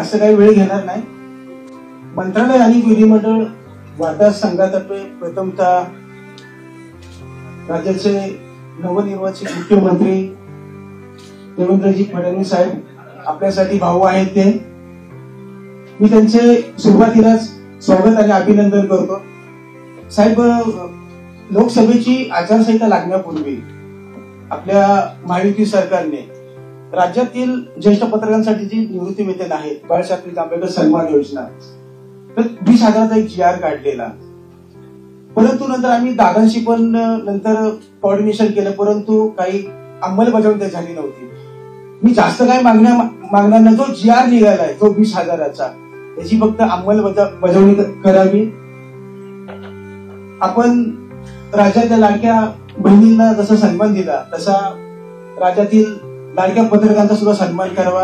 जास्त काही वेळ घेणार नाही. मंत्रालय आणि विधिमंडळ वार्ता संघातर्फे प्रथमतः राज्याचे नवनिर्वाचित मुख्यमंत्री देवेंद्रजी फडणवीस साहेब आपल्यासाठी भाऊ आहेत ते. मी त्यांचे सुरुवातीलाच स्वागत आणि अभिनंदन करतो. साहेब, लोकसभेची आचारसंहिता लागण्यापूर्वी आपल्या महायुती सरकारने राज्यातील ज्येष्ठ पत्रकारांसाठी जी निवृत्ती वेतन आहे, बाळशास्त्री जांभेकर सन्मान योजना, तर 20,000चा एक GR काढलेला. परंतु नंतर आम्ही दादांशी पण नंतर कोऑर्डिनेशन केलं, परंतु काही अंमलबजावणी झाली नव्हती. मी जास्त काय मागणार नाही. जो GR निघालाय तो 20,000चा, त्याची फक्त अंमलबजावणी करावी. आपण राज्यातल्या लाडक्या बहिणींना जसा सन्मान दिला तसा राज्यातील लाडक्या पत्रकारांचा सुद्धा सन्मान करावा.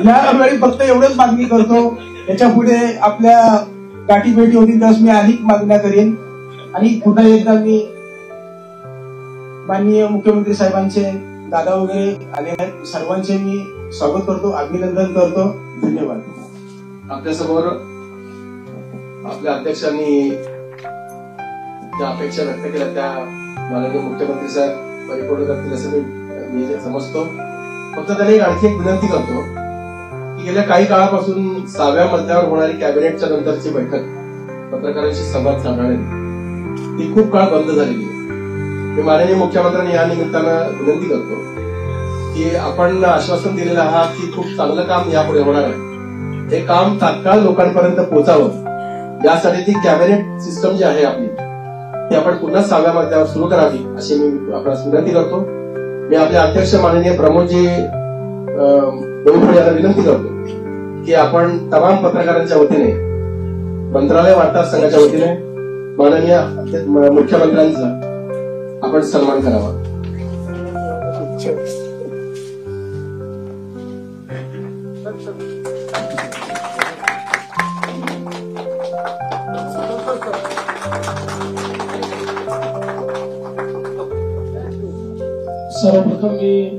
यावेळी फक्त एवढंच मागणी करतो. याच्या पुढे आपल्या गाठी भेटी होतील त्यावेळेस मी अधिक मागण्या करेन. आणि पुन्हा एकदा मी माननीय मुख्यमंत्री साहेबांचे, दादा वगैरे आले आहेत, सर्वांचे मी स्वागत करतो, अभिनंदन करतो. धन्यवाद. आपल्यासमोर आपल्या अध्यक्षांनी ज्या अपेक्षा व्यक्त केल्या त्या माननीय मुख्यमंत्री साहेब परिपूर्ण करतील असं मी समजतो. फक्त त्याने आणखी एक विनंती करतो की गेल्या काही काळापासून 6व्या मजल्यावर होणारी कॅबिनेटच्या नंतरची बैठक पत्रकारांशी संवाद साधणारी ती खूप काळ बंद झालेली आहे. मी माननीय मुख्यमंत्र्यांनी या निमित्तानं विनंती करतो की आपण आश्वासन दिलेलं आहात की खूप चांगलं काम यापुढे होणार आहे. हे काम तात्काळ लोकांपर्यंत पोहोचावं यासाठी ती कॅबिनेट सिस्टम जी आहे आपली ती आपण पुन्हा 6व्या मजल्यावर सुरू करावी अशी मी आपल्याला विनंती करतो. मी आपले अध्यक्ष माननीय प्रमोदजी देवपुरे यांना विनंती करतो की आपण तमाम पत्रकारांच्या वतीने, मंत्रालय वार्ता संघाच्या वतीने माननीय मुख्यमंत्र्यांचा आपण सन्मान करावा. सर्वप्रथम मी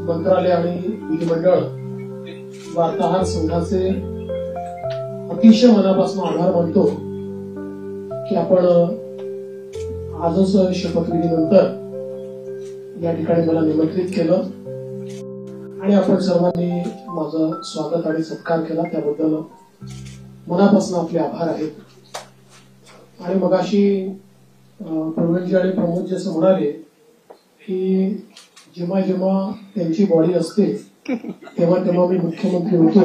मंत्रालय आणि विधिमंडळ वार्ताहर संघाचे अतिशय मनापासून आभार मानतो की आपण आजच शपथविधीनंतर या ठिकाणी मला निमंत्रित केलं आणि आपण सर्वांनी माझं स्वागत आणि सत्कार केला. त्याबद्दल मनापासून आपले आभार आहेत. आणि मगाशी प्रवीणजी आणि प्रमोदजी असं म्हणाले की जेव्हा जेव्हा त्यांची बॉडी असते तेव्हा तेव्हा मी मुख्यमंत्री होतो.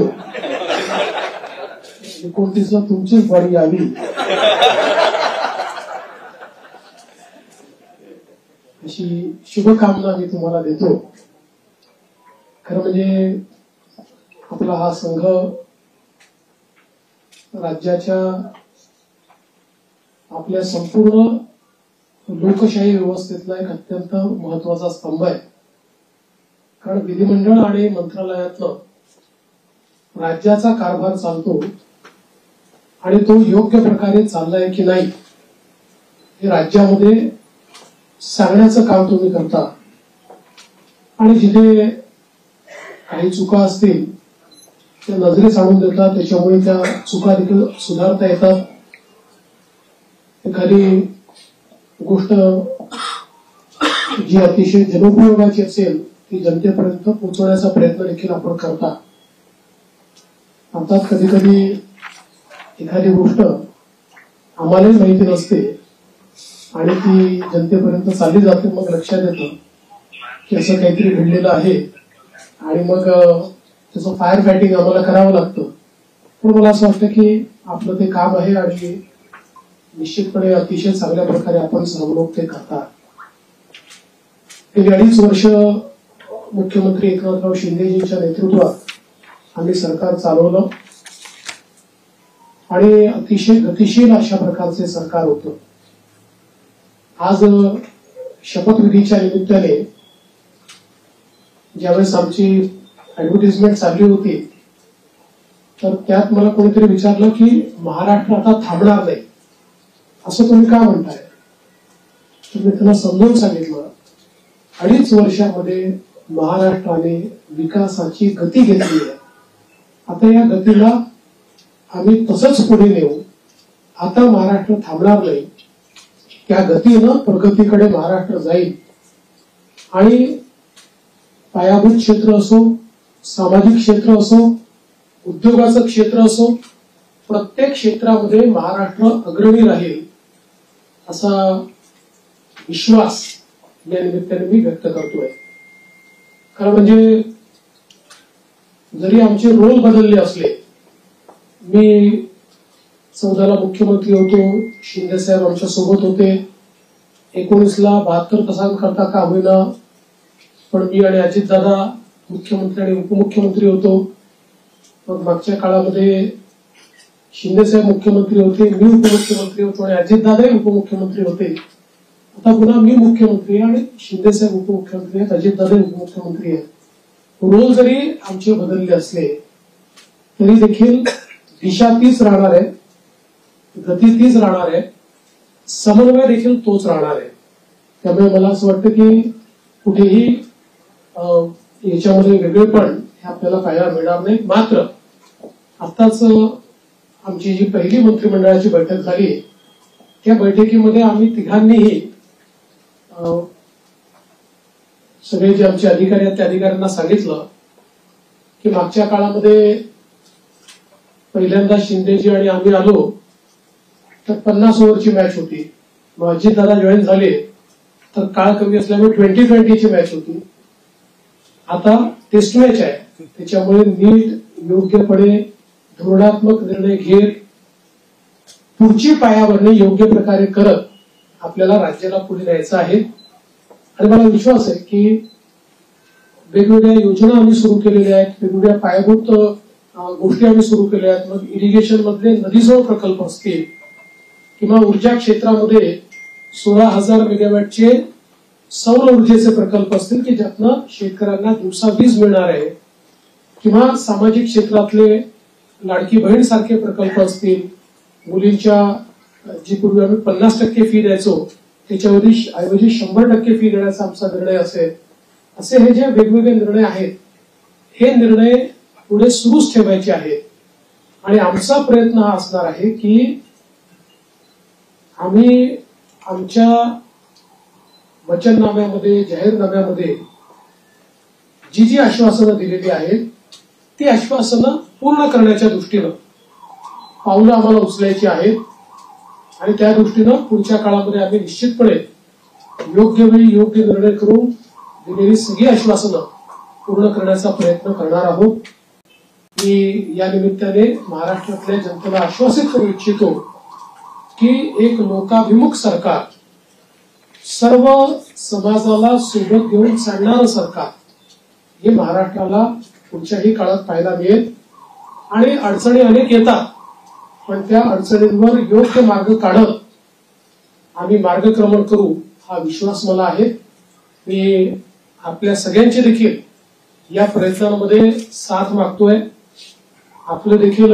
29ला तुमचीच बॉडी आली अशी शुभकामना मी तुम्हाला देतो. खरं म्हणजे आपला हा संघ राज्याच्या आपल्या संपूर्ण लोकशाही व्यवस्थेतला एक अत्यंत महत्वाचा स्तंभ आहे. कारण विधिमंडळ आणि मंत्रालयातलं राज्याचा कारभार चालतो आणि तो योग्य प्रकारे चाललाय की नाही हे राज्यामध्ये सांगण्याचं काम तुम्ही करता. आणि जिथे काही चुका असतील त्या नजरेस आणून देतात, त्याच्यामुळे त्या चुका देखील सुधारता येतात. एखादी गोष्ट जी अतिशय जनोपयोगाची असेल ती जनतेपर्यंत पोहोचवण्याचा प्रयत्न देखील आपण करता. अर्थात कधी कधी एखादी गोष्ट आम्हालाही माहिती नसते आणि ती जनतेपर्यंत चालली जाते. मग लक्षात येतं की असं काहीतरी घडलेलं आहे आणि मग त्याचं फायर फायटिंग आम्हाला करावं लागतं. पण मला असं वाटतं की आपलं ते काम आहे आणि निश्चितपणे अतिशय चांगल्या प्रकारे आपण सर्व लोक ते करतात. गेली 2.5 वर्ष मुख्यमंत्री एकनाथराव शिंदेजींच्या नेतृत्वात आम्ही सरकार चालवलं आणि अतिशय गतिशील अशा प्रकारचे सरकार होतं. आज शपथविधीच्या निमित्ताने ज्यावेळेस आमची ऍडव्हर्टाइजमेंट चालली होती तर त्यात मला कोणीतरी विचारलं की महाराष्ट्र आता थांबणार नाही असं तुम्ही का म्हणताय. तर मी त्यांना समजावून सांगितलं 2.5 वर्षामध्ये महाराष्ट्राने विकासाची गती घेतली आहे. आता या गतीला आम्ही तसंच पुढे नेऊ. आता महाराष्ट्र थांबणार नाही. त्या गतीनं प्रगतीकडे महाराष्ट्र जाईल आणि पायाभूत क्षेत्र असो, सामाजिक क्षेत्र असो, उद्योगाचं क्षेत्र असो, प्रत्येक क्षेत्रामध्ये महाराष्ट्र अग्रणी राहील असा विश्वास या निमित्ताने मी व्यक्त करतोय. खरं म्हणजे जरी आमचे रोल बदलले असले, मी 14ला मुख्यमंत्री होतो, शिंदे साहेब आमच्या सोबत होते, 19ला 72 तासांकरता का होईना पण मी आणि अजितदादा मुख्यमंत्री आणि उपमुख्यमंत्री होतो. मग मागच्या काळामध्ये शिंदे साहेब मुख्यमंत्री होते, मी उपमुख्यमंत्री होतो आणि अजितदादाही उपमुख्यमंत्री होते. आता पुन्हा मी मुख्यमंत्री आणि शिंदे साहेब उपमुख्यमंत्री आहेत, अजितदादा उपमुख्यमंत्री आहेत. रोल जरी आमचे बदलले असले तरी देखील दिशा तीच राहणार आहे, गती तीच राहणार आहे, समन्वय देखील तोच राहणार आहे. त्यामुळे मला असं वाटतं की कुठेही याच्यामध्ये वेगळेपण हे आपल्याला पाहायला मिळणार नाही. मात्र आताच आमची जी पहिली मंत्रिमंडळाची बैठक झाली, त्या बैठकीमध्ये आम्ही तिघांनीही सगळे जे आमचे अधिकारी आहेत त्या अधिकाऱ्यांना सांगितलं की मागच्या काळामध्ये पहिल्यांदा शिंदेजी आणि आम्ही आलो तर 50 ओव्हरची मॅच होती. मग अजितदादा जॉईन झाले तर काळ कमी असल्यामुळे 20-20ची मॅच होती. आता टेस्ट मॅच आहे, त्याच्यामुळे नीट योग्यपणे धोरणात्मक निर्णय घेत पुढची पायाभरणी योग्य प्रकारे करत आपल्याला राज्याला पुढे न्यायचं आहे. आणि मला विश्वास आहे की वेगवेगळ्या योजना आम्ही सुरू केलेल्या आहेत, वेगवेगळ्या पायाभूत गोष्टी आम्ही सुरू केल्या आहेत. मग इरिगेशन मधले नदीजोड प्रकल्प असतील किंवा ऊर्जा क्षेत्रामध्ये 16,000 मेगावॅटचे सौर ऊर्जेचे प्रकल्प असतील की ज्यातनं शेतकऱ्यांना दिवसा वीज मिळणार आहे, किंवा सामाजिक क्षेत्रातले लाडकी बहीण सारखे प्रकल्प असतील, मुलींच्या जी पूर्वी आम्ही 50% फी द्यायचो त्याच्याऐवजी 100% फी देण्याचा आमचा निर्णय असेल. असे हे जे वेगवेगळे निर्णय आहेत, हे निर्णय पुढे सुरूच ठेवायचे आहेत. आणि आमचा प्रयत्न हा असणार आहे की आम्ही आमच्या वचननाम्यामध्ये, जाहीरनाम्यामध्ये जी जी आश्वासनं दिलेली आहेत ती आश्वासनं पूर्ण करण्याच्या दृष्टीनं पावलं आम्हाला उचलायची आहेत. आणि त्या दृष्टीनं पुढच्या काळामध्ये आम्ही निश्चितपणे योग्य वेळी योग्य निर्णय करून दिलेली सगळी आश्वासनं पूर्ण करण्याचा प्रयत्न करणार आहोत. मी या निमित्ताने महाराष्ट्रातल्या जनतेला आश्वासित करू इच्छितो की एक लोकाभिमुख सरकार, सर्व समाजाला सोबत घेऊन चालणारं सरकार हे महाराष्ट्राला पुढच्याही काळात पाहायला मिळेल. आणि अडचणी अनेक येतात, पण त्या अडचणींवर योग्य मार्ग काढत आम्ही मार्गक्रमण करू हा विश्वास मला आहे. मी आपल्या सगळ्यांची देखील या प्रयत्नांमध्ये साथ मागतोय. आपलं देखील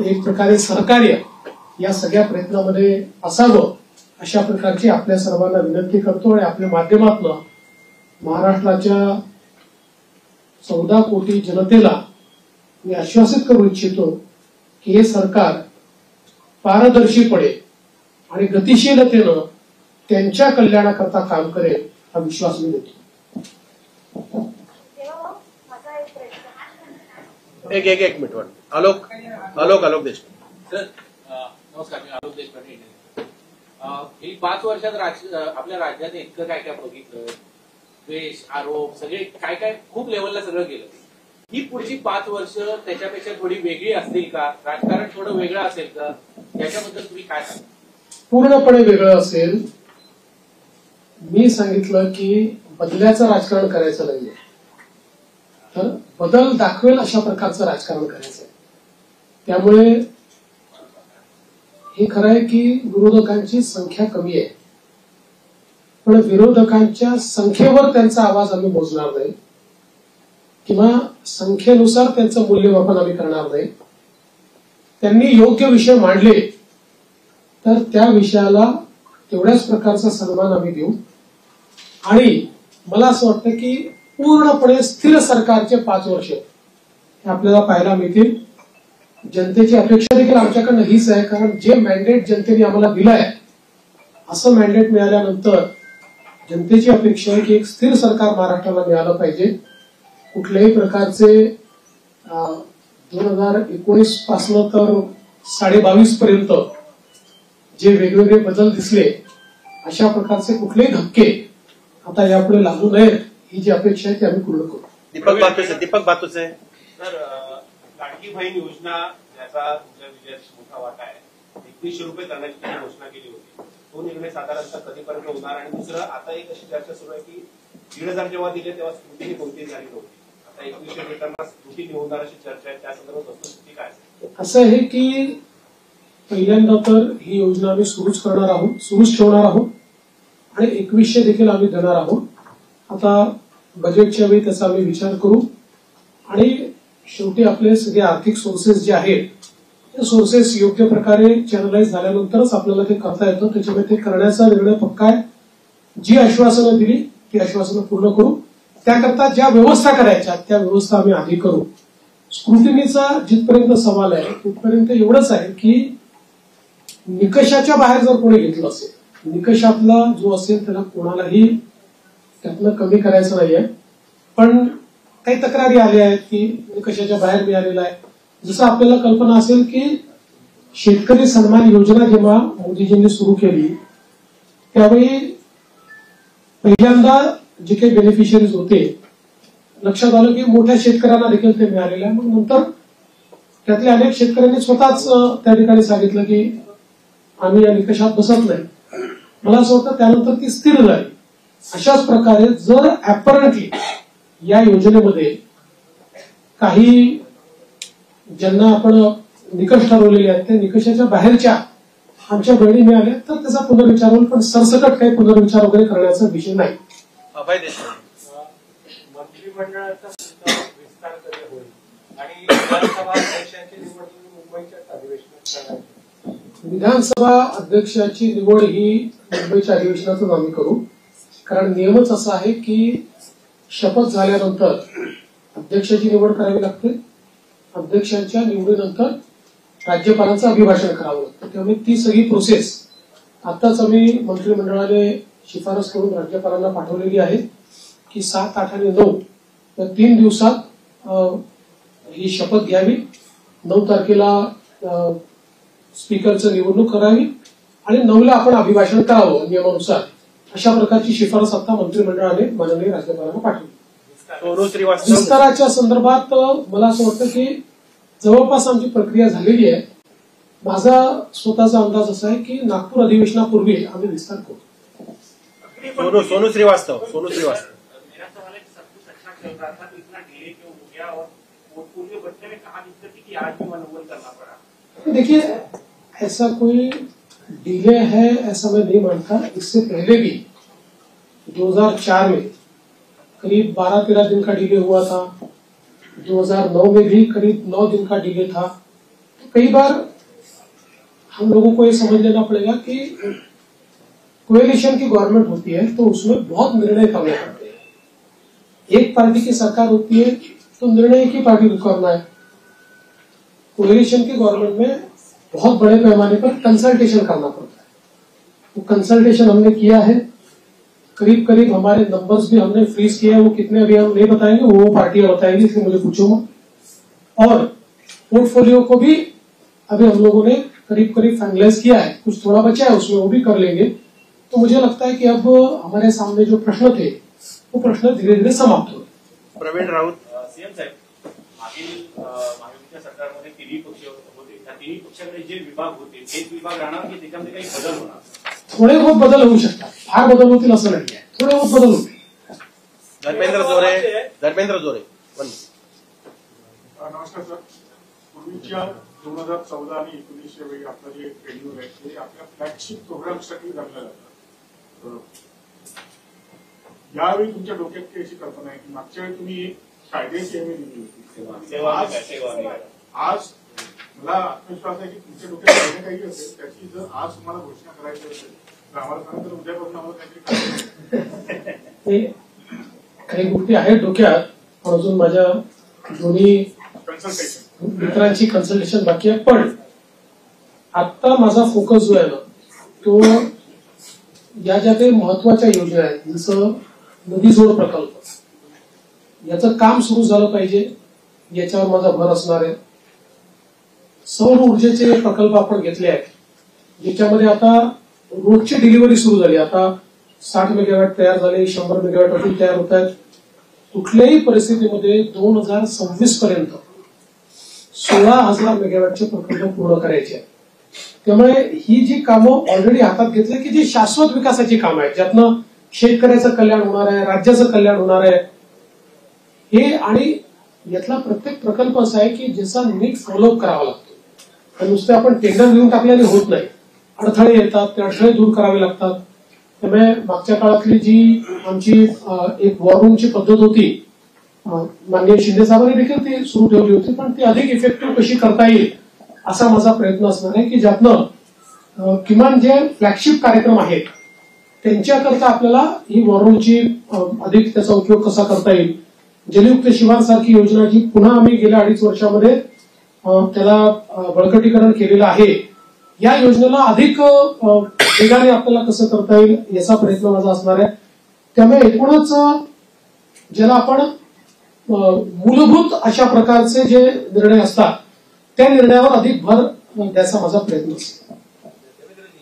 एक प्रकारे सहकार्य या सगळ्या प्रयत्नांमध्ये असावं अशा प्रकारची आपल्या सर्वांना विनंती करतो. आणि आपल्या माध्यमातून महाराष्ट्राच्या 14 कोटी जनतेला मी आश्वासित करू इच्छितो की हे सरकार पारदर्शीपणे आणि गतिशीलतेनं त्यांच्या कल्याणाकरता काम करेल हा विश्वास मी देतो. एक मिनिट आलोक देशमुख. नमस्कार, मी आलोक देशपांडे. ही 5 वर्षात आपल्या राज्यात इतकं काय काय बघितलं, द्वेष, आरोप, सगळे काय काय खूप लेवलला सगळं गेलं. ही पुढची 5 वर्ष त्याच्यापेक्षा थोडी वेगळी असतील का? राजकारण थोडं वेगळं असेल का? याच्याबद्दल तुम्ही काय सांगा? पूर्णपणे वेगळं असेल. मी सांगितलं की बदल्याचं राजकारण करायचं नाहीये, तर बदल दाखवेल अशा प्रकारचं राजकारण करायचं आहे. त्यामुळे हे खरं आहे की विरोधकांची संख्या कमी आहे, पण विरोधकांच्या संख्येवर त्यांचा आवाज आम्ही मोजणार नाही किंवा संख्येनुसार त्यांचं मूल्यमापन आम्ही करणार नाही. त्यांनी योग्य विषय मांडले तर त्या विषयाला तेवढ्याच प्रकारचा सन्मान आम्ही देऊ. आणि मला असं वाटतं की पूर्णपणे स्थिर सरकारचे 5 वर्ष आपल्याला पाहायला मिळतील. जनतेची अपेक्षा देखील आमच्याकडनं हीच आहे, कारण जे मॅन्डेट जनतेने आम्हाला दिलं आहे असं मॅन्डेट मिळाल्यानंतर जनतेची अपेक्षा आहे की एक स्थिर सरकार महाराष्ट्राला मिळालं पाहिजे. कुठल्याही प्रकारचे 2019 पासून तर 22.5 पर्यंत जे वेगवेगळे बदल दिसले अशा प्रकारचे कुठलेही धक्के आता यापुढे लागू नयेत ही जी अपेक्षा आहे ती आम्ही पूर्ण करू. दीपक बातूसे सर, लाडकी बहीण योजना याचा तुमच्या विजयात मोठा वाटा आहे. 2100 रुपये करण्याची तुम्ही घोषणा केली होती. तो निर्णय साधारणतः कधीपर्यंत होणार? आणि दुसरं, आता एक अशी चर्चा सुरू आहे की 1,500 जेव्हा दिले तेव्हा स्क्रुटिनी कोणतीही झाली नव्हती. आता 2100 देताना स्क्रुटिनी होणार अशी चर्चा आहे. त्या संदर्भात वस्तुस्थिती काय असेल? असं आहे की पहिल्यांदा तर ही योजना आम्ही सुरूच ठेवणार आहोत आणि 2100 देखील आम्ही देणार आहोत. आता बजेटच्या वेळी त्याचा आम्ही विचार करू आणि शेवटी आपले सगळे आर्थिक सोर्सेस जे आहेत ते सोर्सेस योग्य प्रकारे चॅनलाइज झाल्यानंतरच आपल्याला ते करता येतं. त्याच्यामुळे ते करण्याचा निर्णय पक्का आहे. जी आश्वासनं दिली ती आश्वासनं पूर्ण करू. त्याकरता ज्या व्यवस्था करायच्या त्या व्यवस्था आम्ही आधी करू. स्क्रुटिनीचा जिथपर्यंत सवाल आहे तिथपर्यंत एवढंच आहे की निकषाच्या बाहेर जर कोणी घेतलं असेल, निकषातला जो असेल त्याला कोणालाही त्यातनं कमी करायचं नाहीये. पण काही तक्रारी आल्या आहेत की निकषाच्या बाहेर मिळालेला आहे. जसं आपल्याला कल्पना असेल की शेतकरी सन्मान योजना जेव्हा मोदीजींनी सुरू केली त्यावेळी पहिल्यांदा जे काही बेनिफिशियरीज होते लक्षात आलं की मोठ्या शेतकऱ्यांना देखील ते मिळालेलं आहे. मग नंतर त्यातल्या अनेक शेतकऱ्यांनी स्वतःच त्या ठिकाणी सांगितलं की आम्ही या निकषात बसत नाही. मला असं वाटतं त्यानंतर ती स्थिर झाली. अशाच प्रकारे जर ऍपरंटली या योजनेमध्ये काही ज्यांना आपण निकष ठरवलेले आहेत त्या निकषाच्या बाहेरच्या आमच्या बहिणी मिळाल्या तर त्याचा पुनर्विचार होईल. पण सरसकट काही पुनर्विचार वगैरे करण्याचा विषय नाही. मंत्रिमंडळाचा विस्तार कधी होईल आणि विधानसभा अध्यक्षांची निवड मुंबईच्याच अधिवेशनात करायची? विधानसभा अध्यक्षाची निवड ही मुंबईच्या अधिवेशनातून आम्ही करू. कारण नियमच असा आहे की शपथ झाल्यानंतर अध्यक्षाची निवड करावी लागते. अध्यक्षांच्या निवडीनंतर राज्यपालांचं अभिभाषण करावं लागतं. त्यामुळे ती सगळी प्रोसेस आताच आम्ही मंत्रिमंडळाने शिफारस करून राज्यपालांना पाठवलेली आहे की 7, 8 आणि 9 या 3 दिवसात ही शपथ घ्यावी. 9 तारखेला स्पीकरचं निवडणूक करावी आणि 9ला आपण अभिभाषण करावं नियमानुसार. अशा प्रकारची शिफारस आता मंत्रिमंडळाने माननीय राज्यपालांना पाठवली. विस्ताराच्या संदर्भात मला असं वाटतं की जवळपास आमची प्रक्रिया झालेली आहे. माझा स्वतःचा अंदाज असा आहे की नागपूर अधिवेशनापूर्वी आम्ही विस्तार करू. सोनू श्रीवास्तव देखिए ऐसा कोई डिले है ऐसा मैं नहीं मानता. इससे पहले भी 2004 में करीब 12-13 दिन का डिले हुआ था. 2009 में भी करीब 9 दिन का डिले था. तो कई बार हम लोगों को ये समझ लेना पड़ेगा कि कोएलिशन की गवर्नमेंट होती है तो उसमें बहुत निर्णय करने पड़ते हैं. एक पार्टी की सरकार होती है तो निर्णय एक ही पार्टी को करना है. कोएलिशन की गवर्नमेंट में बहुत बड़े पैमाने पर कंसल्टेशन करना पड़ता है. वो कंसल्टेशन हमने किया है. करीब करीब हमारे नंबर्स भी हमने फ्रीज किए हैं. वो कितने अभी हम नहीं बताएंगे, वो पार्टियां बताएंगी, इसलिए मुझे पूछो मत. और पोर्टफोलियो को भी अभी हम लोगों ने करीब करीब फाइनलाइज किया है. कुछ थोड़ा बचा है उसमें वो भी कर लेंगे. तो मुझे लगता है कि अब हमारे सामने जो प्रश्न थे वो प्रश्न धीरे धीरे समाप्त हो. प्रवीण राऊत सीएम साहेब, मागील महायुतीच्या सरकारमध्ये 3 पक्ष होते. त्या 3 पक्षाकडे जे विभाग होते तेच विभाग राहणार की त्याच्यामध्ये काही बदल होणार? थोडे बहुत बदल होऊ शकतात. फार बदल होतील असं नाही. थोडे बहुत बदल होतील. धर्मेंद्र जोरे नमस्कार सर. पूर्वीच्या 2014 आणि 19 वेळी आपलं जे ट्रेनिंग आहे ते आपल्या फ्लॅगशिप प्रोग्रामसाठी धरलं जातं. यावेळी तुमच्या डोक्यात काही अशी कल्पना आहे की मागच्या वेळी तुम्ही कायद्याची हमी दिली होती. आज मला आत्मविश्वास आहे की तुमच्या डोक्यात काही काही असेल त्याची जर आज तुम्हाला घोषणा करायची असेल तर आम्हाला सांगितलं उद्यापासून आम्हाला काहीतरी काही गोष्टी आहेत डोक्यात, पण अजून माझ्या दोन्ही मित्रांची कन्सल्टेशन बाकी आहे. पण आता माझा फोकस जो आहे ना तो या ज्या काही महत्वाच्या योजना आहेत, जसं नदी जोड प्रकल्प, याचं काम सुरू झालं पाहिजे, याच्यावर माझा भर असणार आहे. सौर ऊर्जेचे प्रकल्प आपण घेतले आहेत, ज्याच्यामध्ये आता रोजची डिलिव्हरी सुरू झाली. आता 60 मेगावॅट तयार झाले, 100 मेगावॅट अजून तयार होत आहेत. कुठल्याही परिस्थितीमध्ये 2026 पर्यंत 16,000 मेगावॅटचे प्रकल्प पूर्ण करायचे आहेत. त्यामुळे ही जी कामं ऑलरेडी हातात घेतली की जी शाश्वत विकासाची कामं आहेत, ज्यातनं शेतकऱ्याचं कल्याण होणार आहे, राज्याचं कल्याण होणार आहे, हे आणि यातला प्रत्येक प्रकल्प असा आहे की ज्याचा नीट फॉलोअप करावा लागतो. आणि नुसते आपण टेंडर घेऊन टाकल्याने होत नाही, अडथळे येतात, ते अडथळे दूर करावे लागतात. त्यामुळे मागच्या काळातली जी आमची एक वॉर रूमची पद्धत होती, माननीय शिंदे साहेबांनी देखील ती सुरू ठेवली होती, पण ती अधिक इफेक्टिव्ह कशी करता येईल असा माझा प्रयत्न असणार आहे की ज्यातनं किमान जे फ्लॅगशिप कार्यक्रम आहेत त्यांच्याकरता आपल्याला ही वॉर रूमची अधिक त्याचा उपयोग कसा करता येईल. जलयुक्त शिवारसारखी योजना जी पुन्हा आम्ही गेल्या 2.5 वर्षामध्ये त्याला बळकटीकरण केलेलं आहे, या योजनेला अधिक वेगाने आपल्याला कसं करता येईल याचा प्रयत्न माझा असणार आहे. त्यामुळे एकूणच ज्याला आपण मूलभूत अशा प्रकारचे जे निर्णय असतात त्या निर्णयावर अधिक भर द्यायचा माझा प्रयत्न असतो.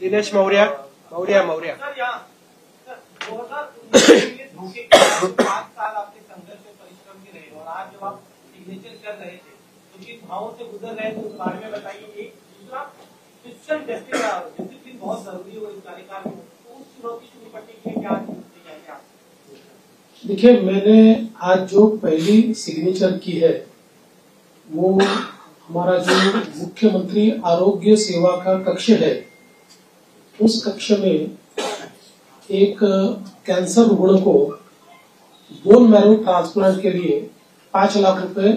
दिनेश मौर्या. 5 साल आपके संघर्ष में परिश्रम के रहे और आज जब आप सिग्नेचर कर रहे थे तो जिन भावों से गुजर रहे थे उस बारे में बताइए. एक दूसरा फिजिकल डिसिप्लिन बहुत जरूरी हो इस कार्यकाल में, तो उस चुनौती से निपटने के लिए क्या क्या? देखिए, मैंने आज जो पहली सिग्नेचर की है वो हमारा जो मुख्यमंत्री आरोग्य सेवा का कक्ष है, उस कक्ष में एक कैंसर रुग्ण को बोन मैरो ट्रांसप्लांट के लिए 5 लाख रुपए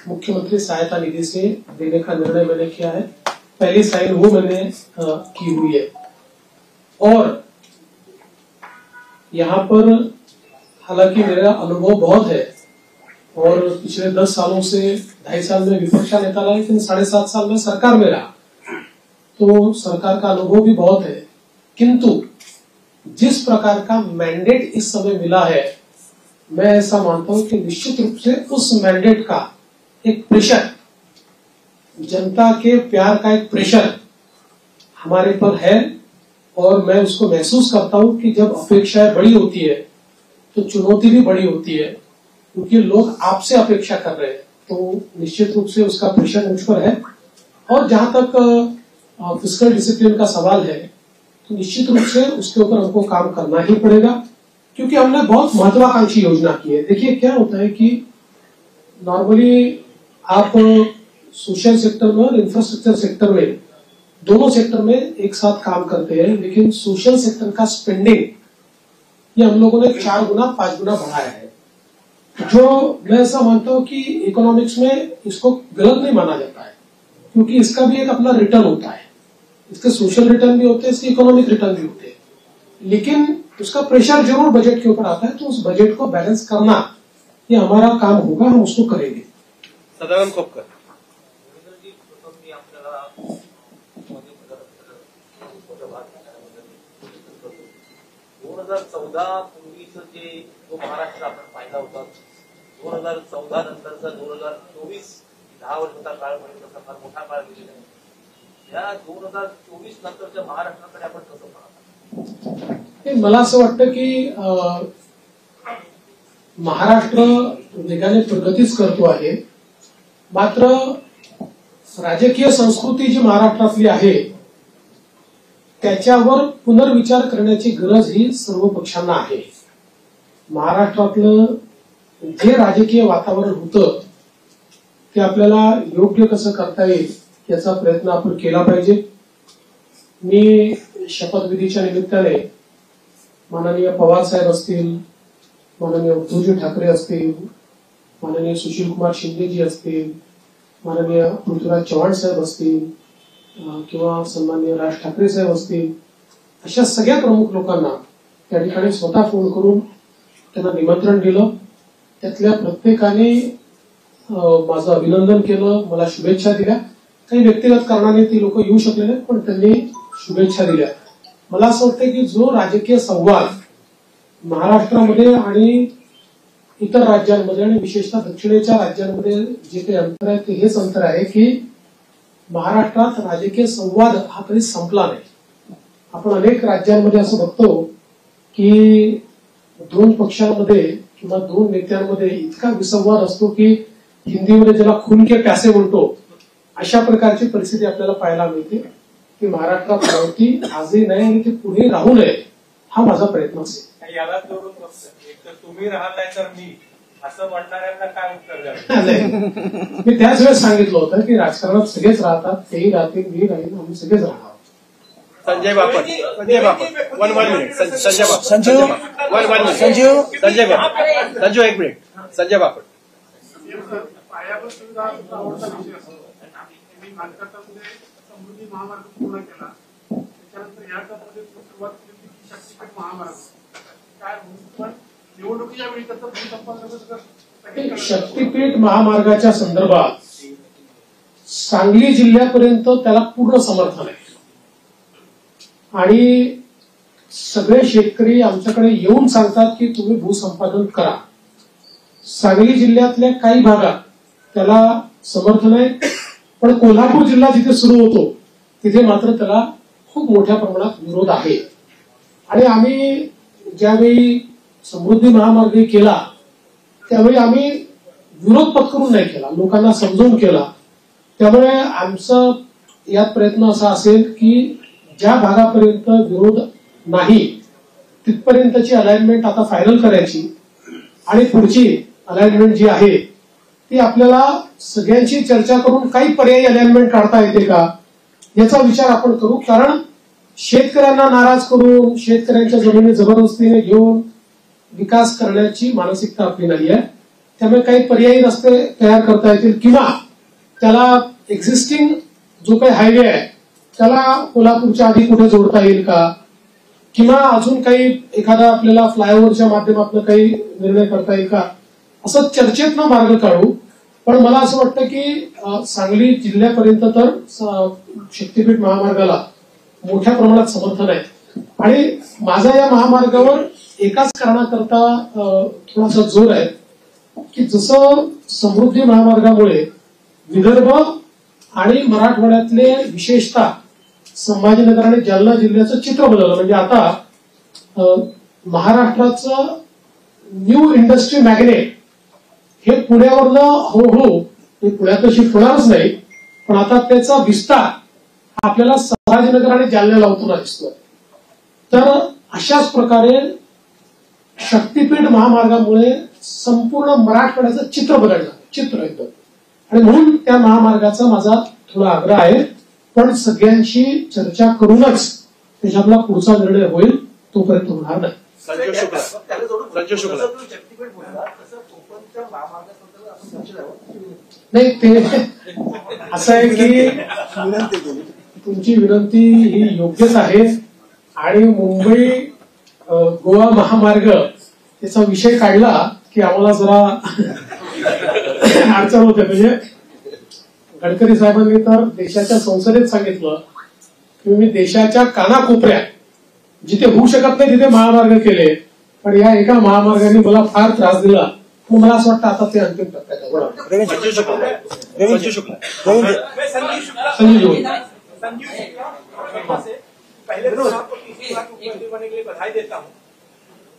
मुख्यमंत्री सहायता निधि से देने का निर्णय मैंने किया है. पहली साइन वो मैंने की हुई है. और यहाँ पर हालांकि मेरा अनुभव बहुत है और पिछले 10 सालों से 2.5 साल में विपक्ष का नेता रहा, लेकिन 7.5 साल में सरकार में रहा, तो सरकार का अनुभव भी बहुत है. किंतु जिस प्रकार का मैंडेट इस समय मिला है, मैं ऐसा मानता हूं कि निश्चित रूप से उस मैंडेट का एक प्रेशर, जनता के प्यार का एक प्रेशर हमारे पर है. और मैं उसको महसूस करता हूं कि जब अपेक्षाएं बड़ी होती है तो चुनौती भी बड़ी होती है, क्योंकि लोग आपसे अपेक्षा कर रहे हैं. तो निश्चित रूप से उसका प्रेशर मुझ पर है. और जहां तक फिस्कल डिसिप्लिन का सवाल है, तो निश्चित रूप से उसके ऊपर हमको काम करना ही पड़ेगा, क्योंकि हमने बहुत महत्वाकांक्षी योजना की है. देखिए क्या होता है कि नॉर्मली आप सोशल सेक्टर में और इंफ्रास्ट्रक्चर सेक्टर में, दोनों सेक्टर में एक साथ काम करते हैं, लेकिन सोशल सेक्टर का स्पेंडिंग ये हम लोगों ने 4 गुना 5 गुना बढ़ाया है. जो मैं ऐसा मानता हूं कि इकोनॉमिक्स में इसको गलत नहीं माना जाता है, क्योंकि इसका भी एक अपना रिटर्न होता है. इसके सोशल रिटर्न भी होते हैं, इसके इकोनॉमिक रिटर्न भी होते हैं, लेकिन उसका प्रेशर जरूर बजट के ऊपर आता है. तो उस बजट को बैलेंस करना ये हमारा काम होगा, हम उसको करेंगे. सदानंद खोपकर. 2014 पूर्वीचं जे जो महाराष्ट्र आपण पाहिला होता, 2014 नंतरचा 2024 10 वर्षाचा काळ म्हणजे तसा फार मोठा काळ गेलेला आहे. या 2024 नंतरच्या महाराष्ट्राकडे आपण कसं पाहता? मला असं वाटतं की महाराष्ट्र वेगाने प्रगतीच करतो आहे, मात्र राजकीय संस्कृती जी महाराष्ट्रातली आहे त्याच्यावर पुनर्विचार करण्याची गरज ही सर्व पक्षांना आहे. महाराष्ट्रातलं जे राजकीय वातावरण होतं ते आपल्याला योग्य कसं करता येईल याचा प्रयत्न आपण केला पाहिजे. मी शपथविधीच्या निमित्ताने माननीय पवार साहेब असतील, माननीय उद्धवजी ठाकरे असतील, माननीय सुशील कुमार शिंदेजी असतील, माननीय पृथ्वीराज चव्हाण साहेब असतील किंवा सन्माननीय राज ठाकरे साहेब असतील, अशा सगळ्या प्रमुख लोकांना त्या ठिकाणी स्वतः फोन करून त्यांना निमंत्रण दिलं. त्यातल्या प्रत्येकाने माझं अभिनंदन केलं, मला शुभेच्छा दिल्या. काही व्यक्तिगत कारणाने ती लोक येऊ शकले नाहीत, पण त्यांनी शुभेच्छा दिल्या. मला असं वाटतं की जो राजकीय संवाद महाराष्ट्रामध्ये आणि इतर राज्यांमध्ये आणि विशेषतः दक्षिणेच्या राज्यांमध्ये जे काही अंतर आहे ते हेच अंतर आहे की महाराष्ट्रात राजकीय संवाद हा कधी संपला नाही. आपण अनेक राज्यांमध्ये असं बघतो की दोन पक्षांमध्ये किंवा दोन नेत्यांमध्ये इतका विसंवाद असतो की हिंदीमध्ये ज्याला खून के प्यासे म्हणतो अशा प्रकारची परिस्थिती आपल्याला पाहायला मिळते. की महाराष्ट्रात नव्हती, आजही नाही आणि ती पुढे राहू नये हा माझा प्रयत्न असेल. याला जोडून एक तर तुम्ही राहताय तर मी असं म्हणणाऱ्यांना काय उत्तर द्यावं? मी त्याच वेळेस सांगितलं होतं की राजकारणात सगळेच राहतात, तेही राहतील, मी राहील, आम्ही सगळेच राहणार. Sanjay Bapat, Sanjay Bapat, one minute. Sanjay Bapat, Sanju, one minute. Sanju, Sanjay Bapat, Sanju एक मिनिट. संजय बापट. पायाभूत सुविधा आवडता विषय असतो. मी नागरिकांमध्ये समृद्धी महामार्ग पूर्ण केला, त्याच्यानंतर या टप्प्यामध्ये सुरुवात केली शक्तीपीठ महामार्ग. काय पण निवडणुकीच्या वेळी त्याचं भूसंपादन शक्तीपीठ महामार्गाच्या संदर्भात सांगली जिल्ह्यापर्यंत त्याला पूर्ण समर्थन आहे आणि सगळे शेतकरी आमच्याकडे येऊन सांगतात की तुम्ही भूसंपादन करा. सांगली जिल्ह्यातल्या काही भागात त्याला समर्थन आहे, पण कोल्हापूर जिल्हा जिथे सुरू होतो तिथे मात्र त्याला खूप मोठ्या प्रमाणात विरोध आहे. आणि आम्ही ज्यावेळी समृद्धी महामार्ग केला त्यावेळी आम्ही विरोध पत्करून नाही केला, लोकांना समजावून केला. त्यामुळे आमचा यात प्रयत्न असा असेल की ज्या भागापर्यंत विरोध नाही तिथपर्यंतची अलाइनमेंट आता फायनल करायची आणि पुढची अलाइनमेंट जी आहे ती आपल्याला सगळ्यांची चर्चा करून काही पर्यायी अलाइनमेंट काढता येते का याचा विचार आपण करू. कारण शेतकऱ्यांना नाराज करून शेतकऱ्यांच्या जमिनी जबरदस्तीने घेऊन विकास करण्याची मानसिकता आपली नाही आहे. त्यामुळे काही पर्यायी रस्ते तयार करता येतील किंवा त्याला एक्झिस्टिंग जो काही हायवे आहे त्याला कोल्हापूरच्या आधी कुठे जोडता येईल का किंवा अजून काही एखादा आपल्याला फ्लायओव्हरच्या माध्यमातून काही निर्णय करता येईल का असं चर्चेतनं मार्ग काढू. पण मला असं वाटतं की सांगली जिल्ह्यापर्यंत तर शक्तीपीठ महामार्गाला मोठ्या प्रमाणात समर्थन आहे आणि माझा या महामार्गावर एकाच कारणाकरता थोडासा जोर आहे की जसं समृद्धी महामार्गामुळे विदर्भ आणि मराठवाड्यातले विशेषतः संभाजीनगर आणि जालना जिल्ह्याचं चित्र बदललं. म्हणजे आता महाराष्ट्राचं न्यू इंडस्ट्री मॅग्नेट हे पुण्यावरनं हळूहळू पुण्यात शिफ्ट होणारच नाही, पण आता त्याचा विस्तार आपल्याला संभाजीनगर आणि जालन्याला होताना दिसतोय. तर अशाच प्रकारे शक्तीपीठ महामार्गामुळे संपूर्ण मराठवाड्याचं चित्र बदललं, चित्र एकदम. आणि म्हणून त्या महामार्गाचा माझा थोडा आग्रह आहे, पण सगळ्यांशी चर्चा करूनच त्याच्यातला पुढचा निर्णय होईल, तोपर्यंत होणार नाही. संजू शुक्ला, संजू शुक्ला. नाही ते असं आहे की तुमची विनंती ही योग्यच आहे आणि मुंबई गोवा महामार्ग याचा विषय काढला की आम्हाला जरा अडचण होते. म्हणजे गडकरी साहेबांनी तर देशाच्या संसदेत सांगितलं की मी देशाच्या कानाकोपऱ्यात जिथे होऊ शकत नाही तिथे महामार्ग केले, पण या एका महामार्गाने मला फार त्रास दिला. मग मला असं वाटतं आता ते अंतिम टप्प्यात आहे. संजू शुक्ला, संजू शुक्ला. संजू पहले तो आपको तीसरी बार मुख्यमंत्री बनने के लिए बधाई देता हूँ.